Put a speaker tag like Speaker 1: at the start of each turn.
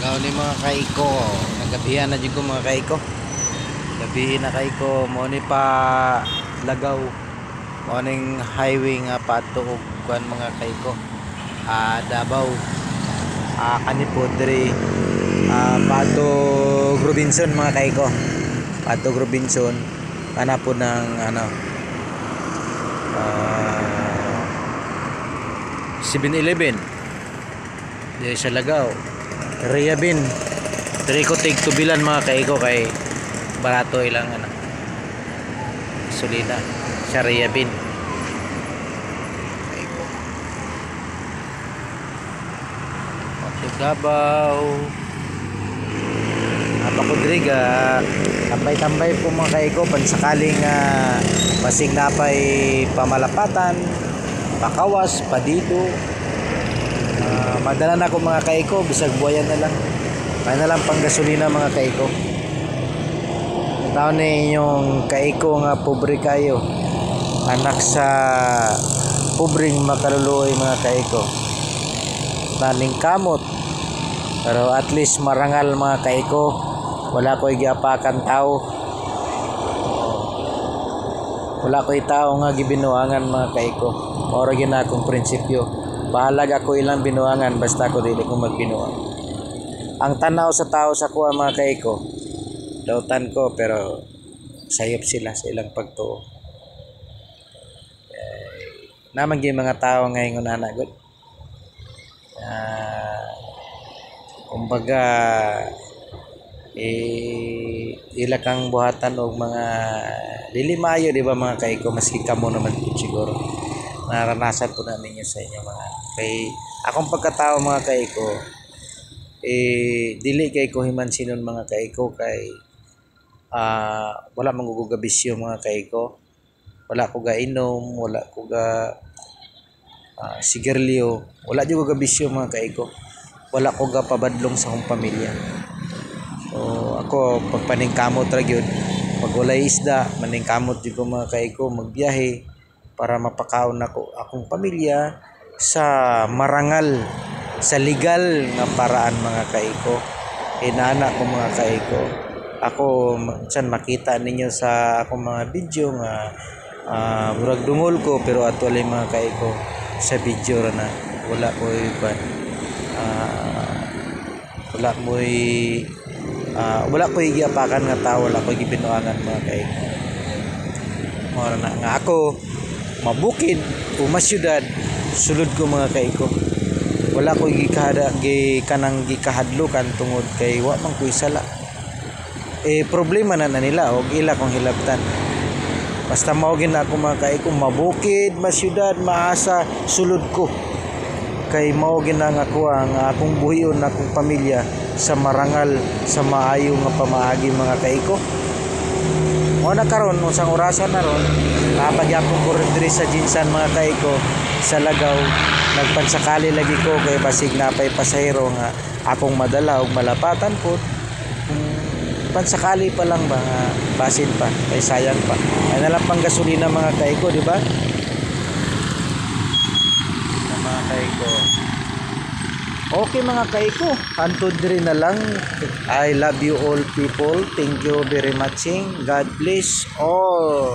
Speaker 1: Gaw ni mga kaiko, nagabihan na jud ko mga kaiko. Gabihin na kaiko mo ni pa lagaw. Mo ning highway nga paadto og kuan mga kaiko. Davao. Kanipod diri paadto Robinson mga kaiko. Paadto Robinson kana po ng 7-Eleven. Diri sa lagaw. Riyabin. Diri ko tig tubilan mga kaiko kay barato ilang gasolina sa Riyabin. Kaiko. Davao. Napakudriga. Tambay-tambay po mga kaiko pansakaling basig napay pamalapatan, pakawas, padido. Madala na ako mga kaiko, bisag buhayan na lang. Kaya na lang pang gasolina mga kaiko. Taon ni inyong kaiko nga pobre kayo. Anak sa pobreng makaluluoy mga kaiko. Taning kamot. Pero at least marangal mga kaiko. Wala ko'y giapakan tao. Wala ko'y tao nga gibinuangan mga kaiko. Ora gina akong prinsipyo. Bahalag ako ilang binuangan basta ako dili ko magbinuang. Ang tanaw sa tao sa kuha mga kaiko, dautan ko pero sayop sila sa ilang pagtuo. Naman gyud mga tao ngayon good. Kumbaga ila kang buhatan og mga dili maayo di ba mga kaiko, maski kamo naman siguro naranasan po namin yun sa inyo mga kay akong pagkatao mga kaiko dili kay ko himansinon mga kaiko kay wala manguguga bisyo mga kaiko, wala ko ga inom, wala ko ga sigarilyo, wala jud ko ga bisyo mga kaiko, wala ko ga pabadlong sa akong pamilya. So ako pagpaningkamot ra gyud pag walay isda maningkamot jud ko mga kaiko magbiyahe para mapakaon ako akong pamilya sa marangal, sa legal nga paraan mga kaiko. Inaana ko mga kaiko. Ako san makita ninyo sa akong mga video nga murag dungol ko pero atwalay mga kaiko sa video ra na wala ko wala ko giapakan nga tao, wala ko gibinuangan mga kaiko. Mora na nga ako mabukid o masyudad sulod ko mga kaiko, wala ko kanang gikahadlokan tungod kay wa man ko sala problema na nila og ila kong hilabtan basta mao gid ako mga kaiko mabukid masyudad maasa sulod ko kay mao gid ang ako ang akong buhion akong pamilya sa marangal sa maayo nga pamaagi mga kaiko. Mo na karon usang orasan na ron napagyapon ko diri sa Jinsan mga kaiko sa lagaw nagpansakali lagi ko kay basig napay pasahero nga akong madala og malapatan po pansakali pa lang ba basin pa kay sayang pa ay nalang pang gasolina mga kaiko di ba mga kaiko. Okay mga kaiko, hantod diri na lang. I love you all people. Thank you very much. God bless all.